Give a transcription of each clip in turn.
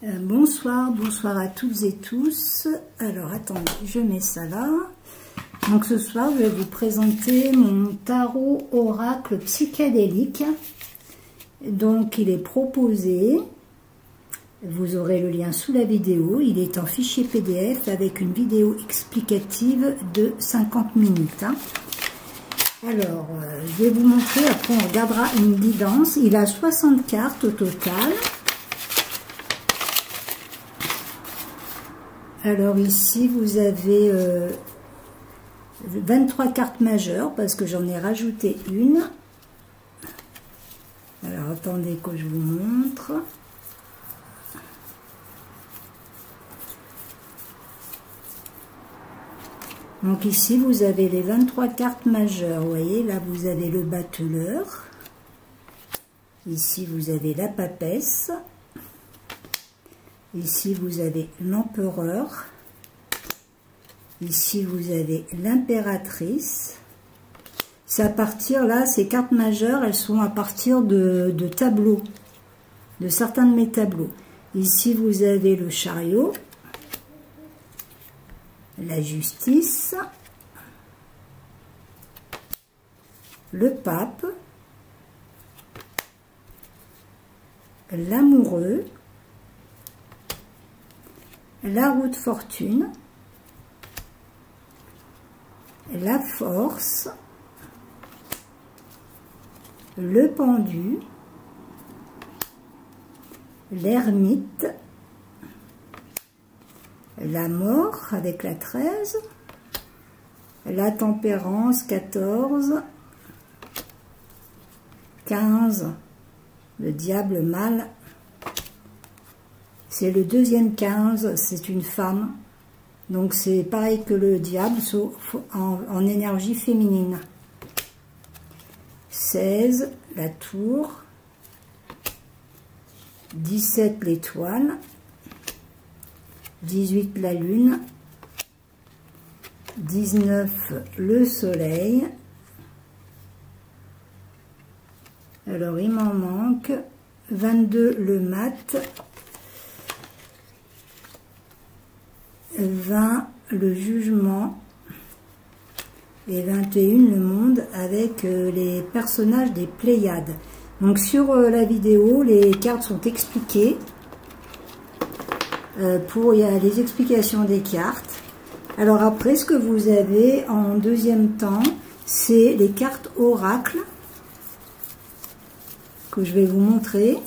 Bonsoir à toutes et tous. Alors attendez, je mets ça là. Donc ce soir, je vais vous présenter mon tarot oracle psychédélique. Donc il est proposé, vous aurez le lien sous la vidéo, il est en fichier PDF avec une vidéo explicative de 50 minutes. Alors, je vais vous montrer, après on regardera une guidance. Il a 60 cartes au total. Alors ici, vous avez 23 cartes majeures, parce que j'en ai rajouté une. Alors, attendez que je vous montre. Donc ici, vous avez les 23 cartes majeures. Vous voyez, là, vous avez le battleur. Ici, vous avez la papesse. Ici, vous avez l'empereur. Ici, vous avez l'impératrice. C'est à partir, là, ces cartes majeures, elles sont à partir de tableaux, de certains de mes tableaux. Ici, vous avez le chariot, la justice, le pape, l'amoureux, la roue de fortune, la force, le pendu, l'ermite, la mort avec la 13, la tempérance 14, 15, le diable mâle. C'est le deuxième 15, c'est une femme. Donc c'est pareil que le diable, sauf en énergie féminine. 16, la tour. 17, l'étoile. 18, la lune. 19, le soleil. Alors il m'en manque. 22, le mat. 20, le jugement, et 21, le monde, avec les personnages des Pléiades. Donc sur la vidéo, les cartes sont expliquées. Il y a les explications des cartes. Alors après, ce que vous avez en deuxième temps, c'est les cartes oracles que je vais vous montrer.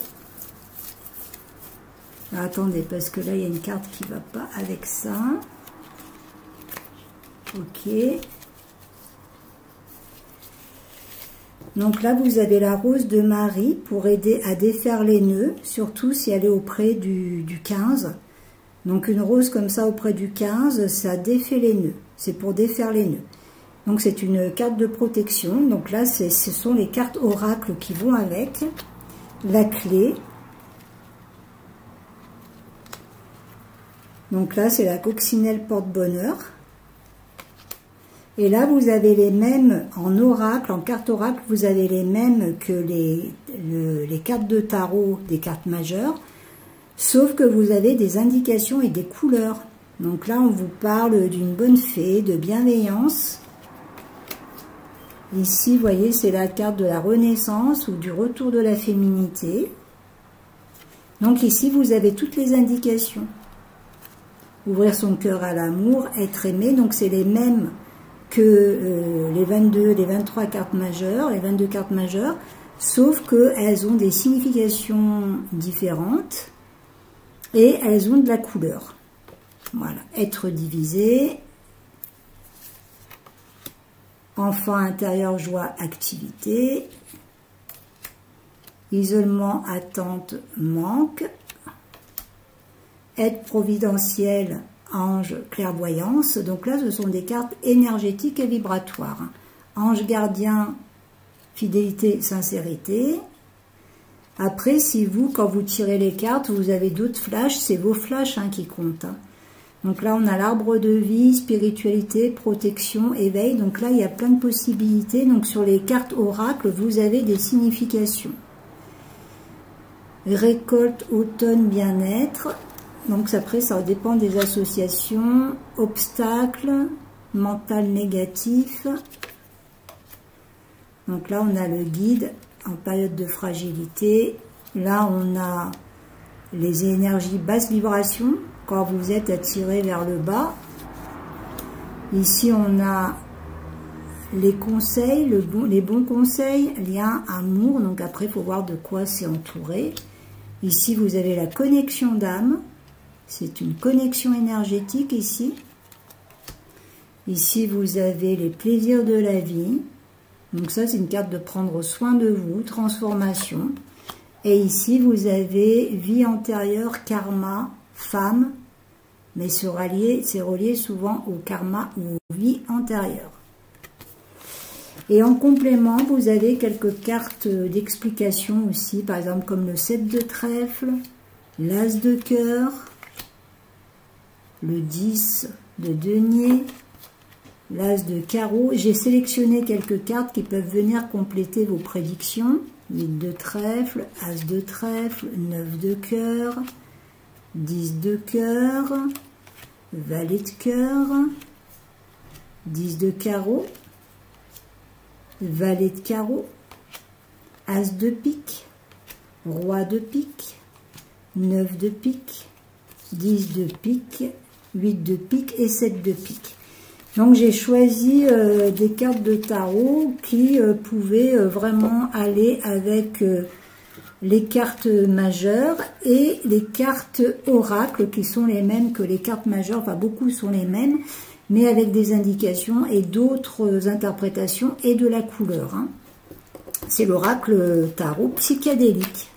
Alors, attendez, parce que là, il y a une carte qui ne va pas avec ça. Ok. Donc là, vous avez la rose de Marie pour aider à défaire les nœuds, surtout si elle est auprès du 15. Donc une rose comme ça auprès du 15, ça défait les nœuds. C'est pour défaire les nœuds. Donc c'est une carte de protection. Donc là, ce sont les cartes oracles qui vont avec. La clé. Donc là, c'est la coccinelle porte-bonheur. Et là, vous avez les mêmes en oracle, en carte oracle, vous avez les mêmes que les cartes de tarot des cartes majeures, sauf que vous avez des indications et des couleurs. Donc là, on vous parle d'une bonne fée, de bienveillance. Ici, vous voyez, c'est la carte de la renaissance ou du retour de la féminité. Donc ici, vous avez toutes les indications. Ouvrir son cœur à l'amour, être aimé, donc c'est les mêmes que les 22, les 23 cartes majeures, les 22 cartes majeures, sauf qu'elles ont des significations différentes et elles ont de la couleur. Voilà, être divisé, enfant intérieur, joie, activité, isolement, attente, manque, aide providentielle, ange, clairvoyance. Donc là, ce sont des cartes énergétiques et vibratoires. Ange gardien, fidélité, sincérité. Après, si vous, quand vous tirez les cartes, vous avez d'autres flashs, c'est vos flashs qui comptent. Donc là, on a l'arbre de vie, spiritualité, protection, éveil. Donc là, il y a plein de possibilités. Donc sur les cartes oracles, vous avez des significations. récolte, automne, bien-être. Donc après, ça dépend des associations. Obstacles, mental négatif. Donc là, on a le guide en période de fragilité. Là, on a les énergies basse vibration, quand vous êtes attiré vers le bas. Ici, on a les conseils, les bons conseils, lien, amour. Donc après, il faut voir de quoi c'est entouré. Ici, vous avez la connexion d'âme. C'est une connexion énergétique ici. Ici, vous avez les plaisirs de la vie. Donc ça, c'est une carte de prendre soin de vous, transformation. Et ici, vous avez vie antérieure, karma, femme. Mais c'est relié souvent au karma ou aux vies antérieures. Et en complément, vous avez quelques cartes d'explication aussi, par exemple comme le 7 de trèfle, l'as de cœur, le 10 de denier, l'as de carreau. J'ai sélectionné quelques cartes qui peuvent venir compléter vos prédictions. 8 de trèfle, as de trèfle, 9 de cœur, 10 de cœur, valet de cœur, 10 de carreau, valet de carreau, as de pique, roi de pique, 9 de pique, 10 de pique, 8 de pique et 7 de pique. Donc j'ai choisi des cartes de tarot qui pouvaient vraiment aller avec les cartes majeures et les cartes oracles qui sont les mêmes que les cartes majeures, enfin beaucoup sont les mêmes, mais avec des indications et d'autres interprétations et de la couleur. Hein. C'est l'oracle tarot psychédélique.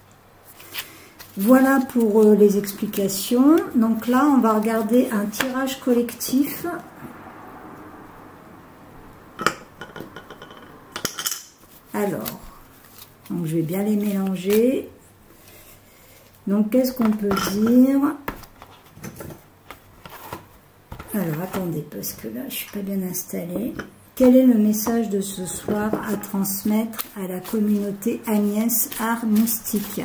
Voilà pour les explications. Donc là, on va regarder un tirage collectif. Alors, donc je vais bien les mélanger. Donc, qu'est-ce qu'on peut dire? Alors, attendez, parce que là, je ne suis pas bien installée. Quel est le message de ce soir à transmettre à la communauté Agnès Art Mystique?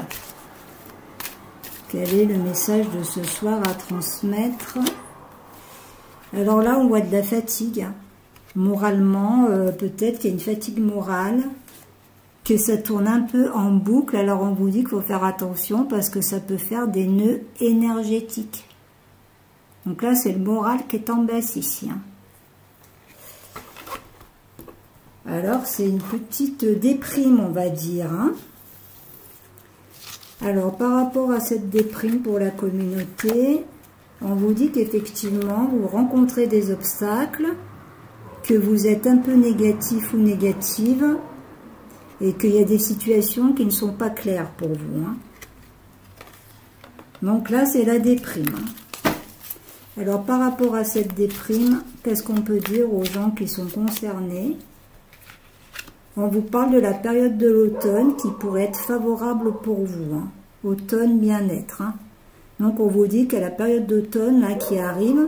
Quel est le message de ce soir à transmettre? Alors là, on voit de la fatigue. Moralement, peut-être qu'il y a une fatigue morale, que ça tourne un peu en boucle. Alors on vous dit qu'il faut faire attention parce que ça peut faire des nœuds énergétiques. Donc là, c'est le moral qui est en baisse ici. Hein. Alors, c'est une petite déprime, on va dire. Hein. Alors, par rapport à cette déprime pour la communauté, on vous dit qu'effectivement, vous rencontrez des obstacles, que vous êtes un peu négatif ou négative, et qu'il y a des situations qui ne sont pas claires pour vous. Hein. Donc là, c'est la déprime. Hein. Alors, par rapport à cette déprime, qu'est-ce qu'on peut dire aux gens qui sont concernés? On vous parle de la période de l'automne qui pourrait être favorable pour vous. Hein. Automne, bien-être. Hein. Donc, on vous dit qu'à la période d'automne qui arrive,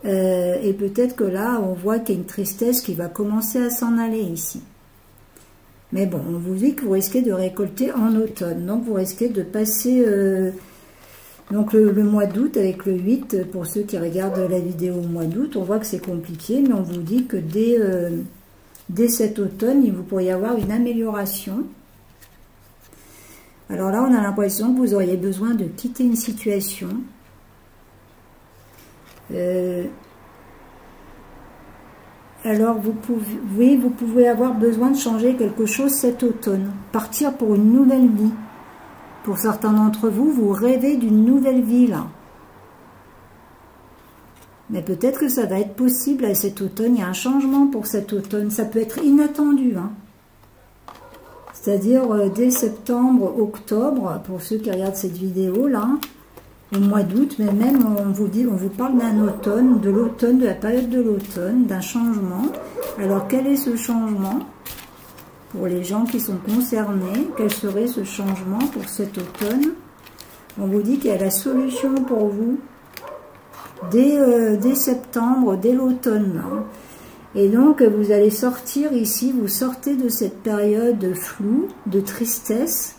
et peut-être que là, on voit qu'il y a une tristesse qui va commencer à s'en aller ici. Mais bon, on vous dit que vous risquez de récolter en automne. Donc, vous risquez de passer donc le mois d'août avec le 8. Pour ceux qui regardent la vidéo au mois d'août, on voit que c'est compliqué. Mais on vous dit que dès cet automne, il vous pourrait y avoir une amélioration. Alors là, on a l'impression que vous auriez besoin de quitter une situation. Alors, vous pouvez avoir besoin de changer quelque chose cet automne. Partir pour une nouvelle vie. Pour certains d'entre vous, vous rêvez d'une nouvelle vie, là. Mais peut-être que ça va être possible à cet automne. Il y a un changement pour cet automne. Ça peut être inattendu, hein. C'est-à-dire dès septembre, octobre, pour ceux qui regardent cette vidéo, là, au mois d'août, mais même on vous parle d'un automne, de la période de l'automne, d'un changement. Alors quel est ce changement pour les gens qui sont concernés? Quel serait ce changement pour cet automne? On vous dit qu'il y a la solution pour vous dès septembre, dès l'automne. Et donc vous allez sortir ici, vous sortez de cette période floue, de tristesse.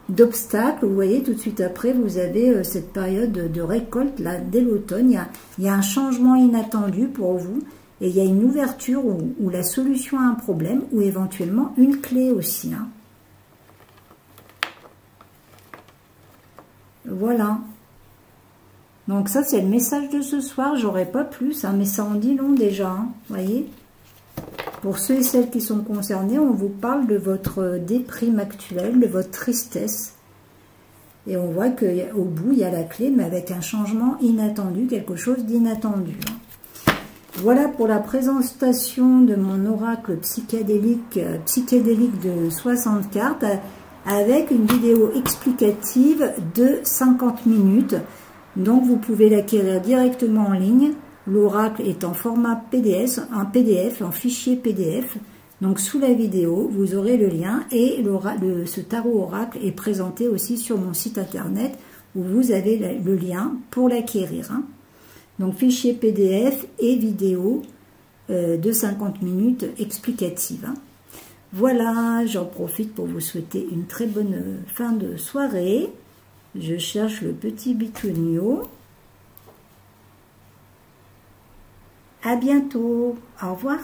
d'obstacles. Vous voyez, tout de suite après, vous avez cette période de récolte, là, dès l'automne. Il y a un changement inattendu pour vous. Et il y a une ouverture ou la solution à un problème, ou éventuellement une clé aussi. Hein. Voilà. Donc ça, c'est le message de ce soir. J'aurais pas plus, hein, mais ça en dit long déjà. Hein, voyez. Pour ceux et celles qui sont concernés, on vous parle de votre déprime actuelle, de votre tristesse. Et on voit qu'au bout, il y a la clé, mais avec un changement inattendu, quelque chose d'inattendu. Hein. Voilà pour la présentation de mon oracle psychédélique de 60 cartes avec une vidéo explicative de 50 minutes. Donc vous pouvez l'acquérir directement en ligne. L'oracle est en format PDF, en fichier PDF. Donc sous la vidéo, vous aurez le lien et ce tarot oracle est présenté aussi sur mon site internet où vous avez le lien pour l'acquérir. Hein. Donc fichier PDF et vidéo de 50 minutes explicative. Hein. Voilà, j'en profite pour vous souhaiter une très bonne fin de soirée. Je cherche le petit bitunio. À bientôt. Au revoir.